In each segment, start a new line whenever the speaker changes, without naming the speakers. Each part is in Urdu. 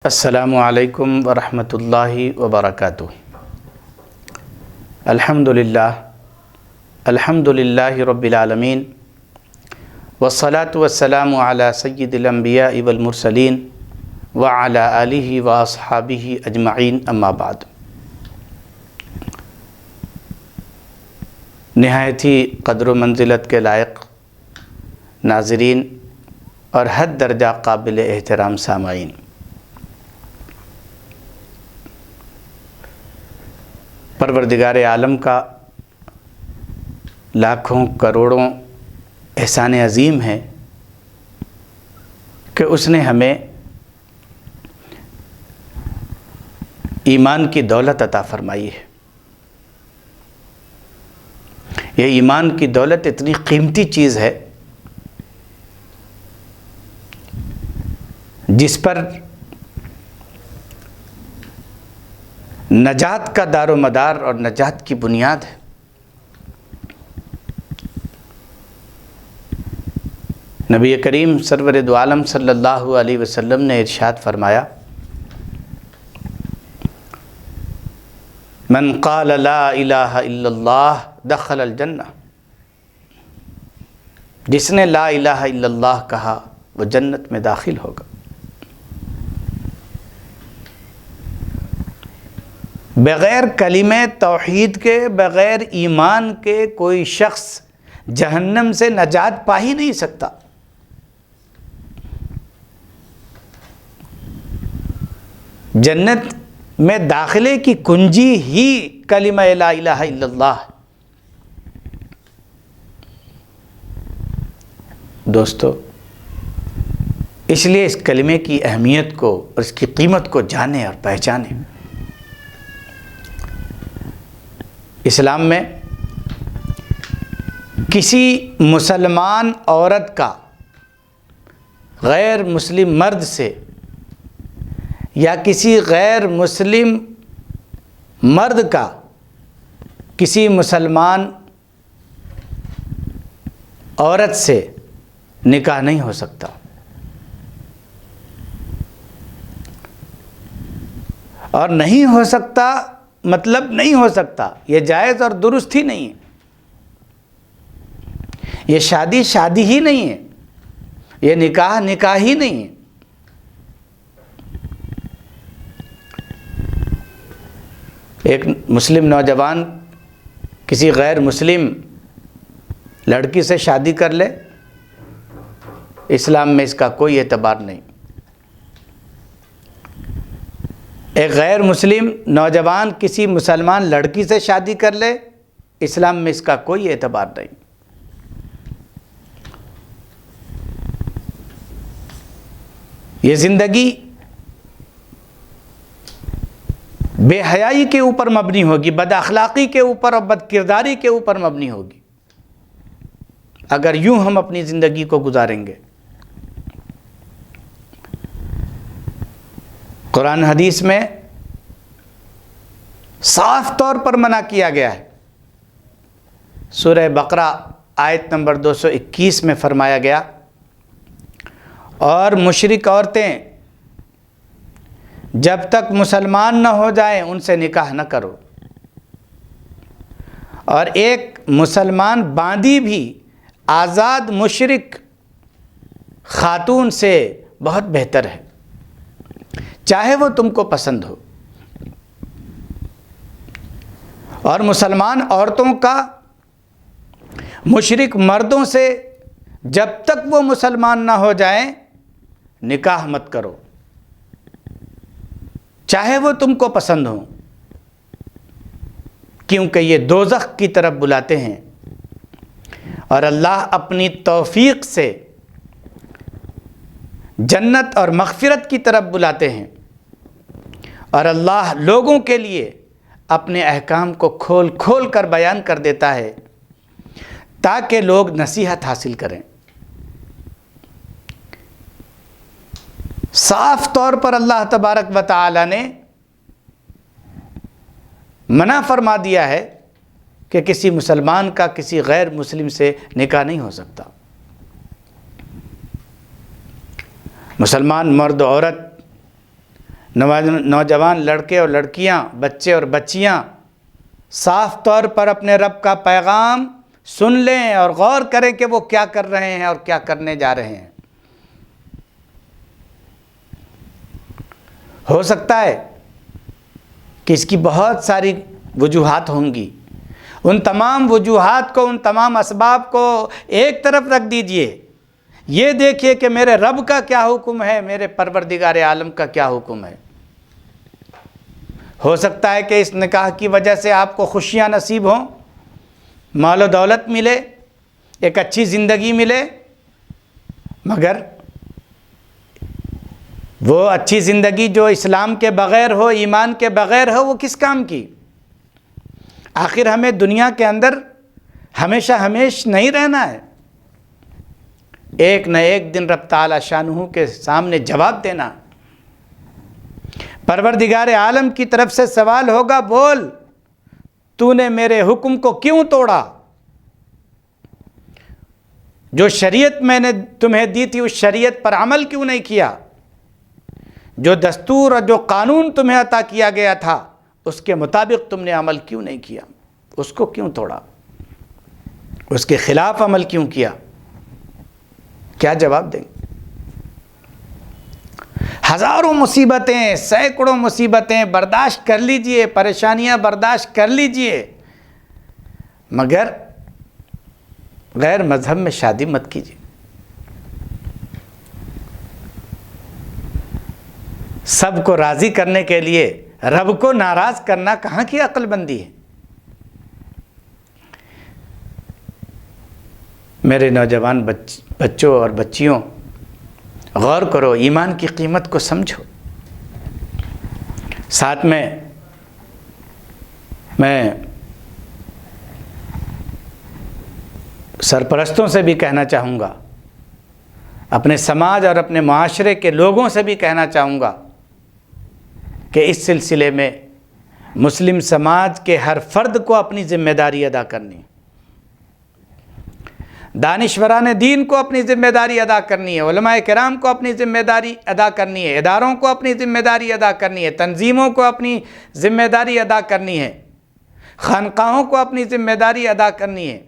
السلام علیکم ورحمۃ اللہ وبرکاتہ۔ الحمد للہ رب العالمین والصلاة والسلام علی سید الانبیاء والمرسلین وعلی آلہ واصحابہ اجمعین، اما بعد۔ نہایت ہی قدر و منزلت کے لائق ناظرین اور حد درجہ قابل احترام سامعین، پروردگار عالم کا لاکھوں کروڑوں احسان عظیم ہے کہ اس نے ہمیں ایمان کی دولت عطا فرمائی ہے۔ یہ ایمان کی دولت اتنی قیمتی چیز ہے جس پر نجات کا دار و مدار اور نجات کی بنیاد ہے۔ نبی کریم سرور دو عالم صلی اللہ علیہ وسلم نے ارشاد فرمایا، من قال لا الہ الا اللہ دخل الجنہ، جس نے لا الہ الا اللہ کہا وہ جنت میں داخل ہوگا۔ بغیر کلمہ توحید کے، بغیر ایمان کے کوئی شخص جہنم سے نجات پا ہی نہیں سکتا۔ جنت میں داخلے کی کنجی ہی کلمہ لا الہ الا اللہ۔ دوستو، اس لیے اس کلمے کی اہمیت کو اور اس کی قیمت کو جانیں اور پہچانیں۔ اسلام میں کسی مسلمان عورت کا غیر مسلم مرد سے یا کسی غیر مسلم مرد کا کسی مسلمان عورت سے نکاح نہیں ہو سکتا، اور نہیں ہو سکتا مطلب نہیں ہو سکتا، یہ جائز اور درست ہی نہیں ہے۔ یہ شادی شادی ہی نہیں ہے، یہ نکاح نکاح ہی نہیں ہے۔ ایک مسلم نوجوان کسی غیر مسلم لڑکی سے شادی کر لے، اسلام میں اس کا کوئی اعتبار نہیں۔ ایک غیر مسلم نوجوان کسی مسلمان لڑکی سے شادی کر لے، اسلام میں اس کا کوئی اعتبار نہیں۔ یہ زندگی بے حیائی کے اوپر مبنی ہوگی، بد اخلاقی کے اوپر اور بد کرداری کے اوپر مبنی ہوگی اگر یوں ہم اپنی زندگی کو گزاریں گے۔ قرآن حدیث میں صاف طور پر منع کیا گیا ہے۔ سورہ بقرہ آیت نمبر 221 میں فرمایا گیا، اور مشرک عورتیں جب تک مسلمان نہ ہو جائیں ان سے نکاح نہ کرو، اور ایک مسلمان باندی بھی آزاد مشرک خاتون سے بہت بہتر ہے، چاہے وہ تم کو پسند ہو۔ اور مسلمان عورتوں کا مشرک مردوں سے جب تک وہ مسلمان نہ ہو جائیں نکاح مت کرو، چاہے وہ تم کو پسند ہوں، کیونکہ یہ دوزخ کی طرف بلاتے ہیں، اور اللہ اپنی توفیق سے جنت اور مغفرت کی طرف بلاتے ہیں، اور اللہ لوگوں کے لیے اپنے احکام کو کھول کھول کر بیان کر دیتا ہے تاکہ لوگ نصیحت حاصل کریں۔ صاف طور پر اللہ تبارک و تعالی نے منع فرما دیا ہے کہ کسی مسلمان کا کسی غیر مسلم سے نکاح نہیں ہو سکتا۔ مسلمان مرد عورت نوجوان لڑکے اور لڑکیاں، بچے اور بچیاں صاف طور پر اپنے رب کا پیغام سن لیں اور غور کریں کہ وہ کیا کر رہے ہیں اور کیا کرنے جا رہے ہیں۔ ہو سکتا ہے کہ اس کی بہت ساری وجوہات ہوں گی، ان تمام وجوہات کو، ان تمام اسباب کو ایک طرف رکھ دیجئے، یہ دیکھیے کہ میرے رب کا کیا حکم ہے، میرے پروردگار عالم کا کیا حکم ہے۔ ہو سکتا ہے کہ اس نکاح کی وجہ سے آپ کو خوشیاں نصیب ہوں، مال و دولت ملے، ایک اچھی زندگی ملے، مگر وہ اچھی زندگی جو اسلام کے بغیر ہو، ایمان کے بغیر ہو، وہ کس کام کی؟ آخر ہمیں دنیا کے اندر ہمیشہ نہیں رہنا ہے، ایک نہ ایک دن رب تعالی شانہ کے سامنے جواب دینا۔ پروردگار عالم کی طرف سے سوال ہوگا، بول تو نے میرے حکم کو کیوں توڑا؟ جو شریعت میں نے تمہیں دی تھی اس شریعت پر عمل کیوں نہیں کیا؟ جو دستور اور جو قانون تمہیں عطا کیا گیا تھا اس کے مطابق تم نے عمل کیوں نہیں کیا؟ اس کو کیوں توڑا؟ اس کے خلاف عمل کیوں کیا؟ کیا جواب دیں؟ ہزاروں مصیبتیں، سینکڑوں مصیبتیں برداشت کر لیجئے، پریشانیاں برداشت کر لیجئے، مگر غیر مذہب میں شادی مت کیجیے۔ سب کو راضی کرنے کے لیے رب کو ناراض کرنا کہاں کی عقل بندی ہے؟ میرے نوجوان بچوں اور بچیوں، غور کرو، ایمان کی قیمت کو سمجھو۔ ساتھ میں سرپرستوں سے بھی کہنا چاہوں گا، اپنے سماج اور اپنے معاشرے کے لوگوں سے بھی کہنا چاہوں گا کہ اس سلسلے میں مسلم سماج کے ہر فرد کو اپنی ذمہ داری ادا کرنی، دانشوران دین کو اپنی ذمہ داری ادا کرنی ہے، علماء کرام کو اپنی ذمہ داری ادا کرنی ہے، اداروں کو اپنی ذمہ داری ادا کرنی ہے، تنظیموں کو اپنی ذمہ داری ادا کرنی ہے، خانقاہوں کو اپنی ذمہ داری ادا کرنی ہے،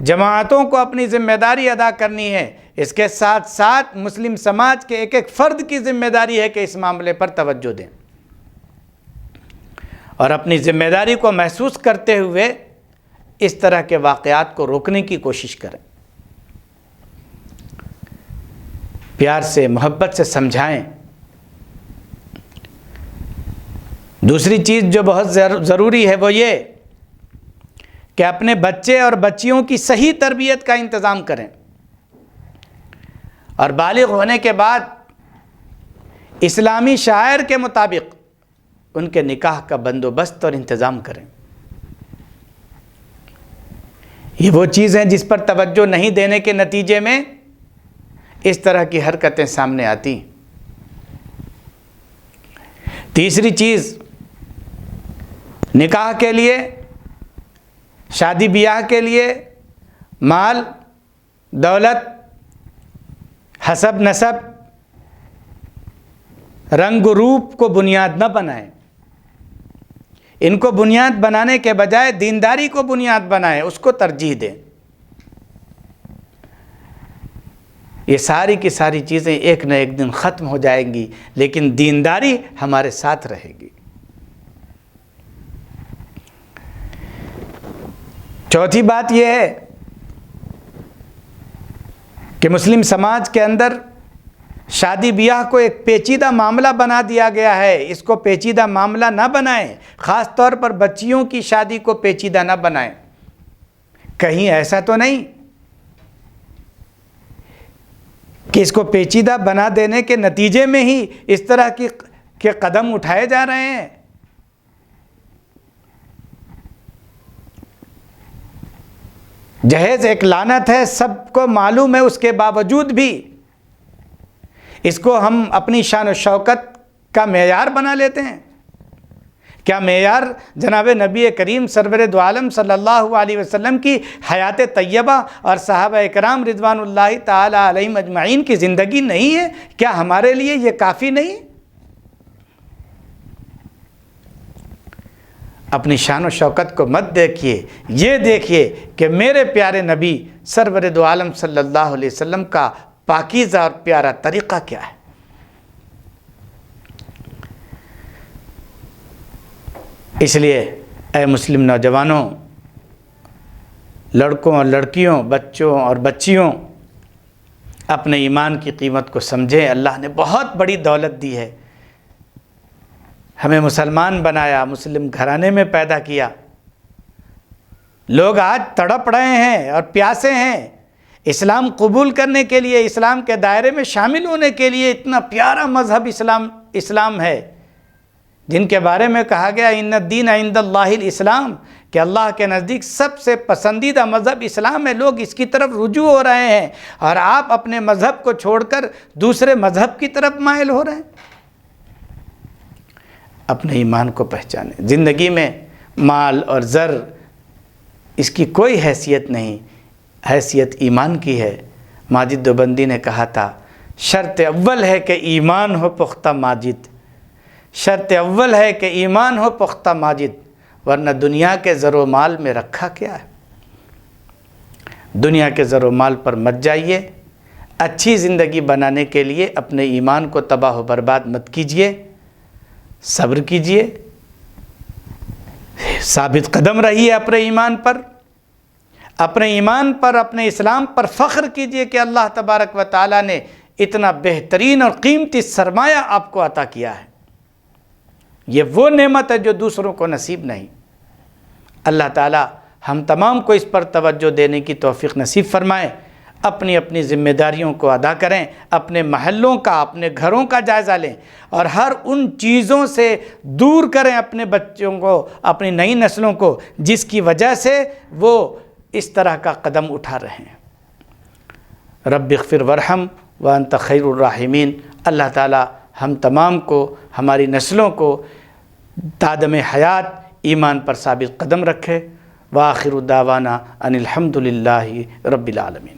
جماعتوں کو اپنی ذمہ داری ادا کرنی ہے۔ اس کے ساتھ ساتھ مسلم سماج کے ایک ایک فرد کی ذمہ داری ہے کہ اس معاملے پر توجہ دیں اور اپنی ذمہ داری کو محسوس کرتے ہوئے اس طرح کے واقعات کو روکنے کی کوشش کریں، پیار سے، محبت سے سمجھائیں۔ دوسری چیز جو بہت ضروری ہے وہ یہ کہ اپنے بچے اور بچیوں کی صحیح تربیت کا انتظام کریں اور بالغ ہونے کے بعد اسلامی شعائر کے مطابق ان کے نکاح کا بندوبست اور انتظام کریں۔ یہ وہ چیز ہیں جس پر توجہ نہیں دینے کے نتیجے میں اس طرح کی حرکتیں سامنے آتی۔ تیسری چیز، نکاح کے لیے، شادی بیاہ کے لیے مال، دولت، حسب نسب، رنگ و روپ کو بنیاد نہ بنائیں، ان کو بنیاد بنانے کے بجائے دینداری کو بنیاد بنائیں، اس کو ترجیح دیں۔ یہ ساری کی ساری چیزیں ایک نہ ایک دن ختم ہو جائیں گی، لیکن دینداری ہمارے ساتھ رہے گی۔ چوتھی بات یہ ہے کہ مسلم سماج کے اندر شادی بیاہ کو ایک پیچیدہ معاملہ بنا دیا گیا ہے۔ اس کو پیچیدہ معاملہ نہ بنائیں، خاص طور پر بچیوں کی شادی کو پیچیدہ نہ بنائیں۔ کہیں ایسا تو نہیں کہ اس کو پیچیدہ بنا دینے کے نتیجے میں ہی اس طرح کے قدم اٹھائے جا رہے ہیں؟ جہیز ایک لعنت ہے، سب کو معلوم ہے، اس کے باوجود بھی اس کو ہم اپنی شان و شوکت کا معیار بنا لیتے ہیں۔ کیا معیار جناب نبی کریم سرور دو عالم صلی اللہ علیہ وسلم کی حیات طیبہ اور صحابہ اکرام رضوان اللہ تعالی علیہم اجمعین کی زندگی نہیں ہے؟ کیا ہمارے لیے یہ کافی نہیں؟ اپنی شان و شوکت کو مت دیکھیے، یہ دیکھیے کہ میرے پیارے نبی سرور دو عالم صلی اللہ علیہ وسلم کا پاکیزہ اور پیارا طریقہ کیا ہے۔ اس لیے اے مسلم نوجوانوں، لڑکوں اور لڑکیوں، بچوں اور بچیوں، اپنے ایمان کی قیمت کو سمجھیں۔ اللہ نے بہت بڑی دولت دی ہے، ہمیں مسلمان بنایا، مسلم گھرانے میں پیدا کیا۔ لوگ آج تڑپ رہے ہیں اور پیاسے ہیں اسلام قبول کرنے کے لیے، اسلام کے دائرے میں شامل ہونے کے لیے۔ اتنا پیارا مذہب اسلام ہے، جن کے بارے میں کہا گیا ان الدین عند اللہ الاسلام، کہ اللہ کے نزدیک سب سے پسندیدہ مذہب اسلام ہے۔ لوگ اس کی طرف رجوع ہو رہے ہیں اور آپ اپنے مذہب کو چھوڑ کر دوسرے مذہب کی طرف مائل ہو رہے ہیں۔ اپنے ایمان کو پہچانیں۔ زندگی میں مال اور زر اس کی کوئی حیثیت نہیں، حیثیت ایمان کی ہے۔ ماجد دیوبندی نے کہا تھا شرط اول ہے کہ ایمان ہو پختہ ماجد، شرط اول ہے کہ ایمان ہو پختہ ماجد، ورنہ دنیا کے زر و مال میں رکھا کیا ہے۔ دنیا کے زر و مال پر مت جائیے، اچھی زندگی بنانے کے لیے اپنے ایمان کو تباہ و برباد مت کیجیے، صبر کیجیے، ثابت قدم رہیے اپنے ایمان پر، اپنے اسلام پر فخر کیجیے کہ اللہ تبارک و تعالیٰ نے اتنا بہترین اور قیمتی سرمایہ آپ کو عطا کیا ہے۔ یہ وہ نعمت ہے جو دوسروں کو نصیب نہیں۔ اللہ تعالیٰ ہم تمام کو اس پر توجہ دینے کی توفیق نصیب فرمائے۔ اپنی اپنی ذمہ داریوں کو ادا کریں، اپنے محلوں کا، اپنے گھروں کا جائزہ لیں، اور ہر ان چیزوں سے دور کریں اپنے بچوں کو، اپنی نئی نسلوں کو، جس کی وجہ سے وہ اس طرح کا قدم اٹھا رہے ہیں۔ رب اغفر ورحم وانت خیر الراحمین۔ اللہ تعالیٰ ہم تمام کو، ہماری نسلوں کو تادم حیات ایمان پر ثابت قدم رکھے۔ وآخر دعوانا ان الحمد للہ رب العالمین۔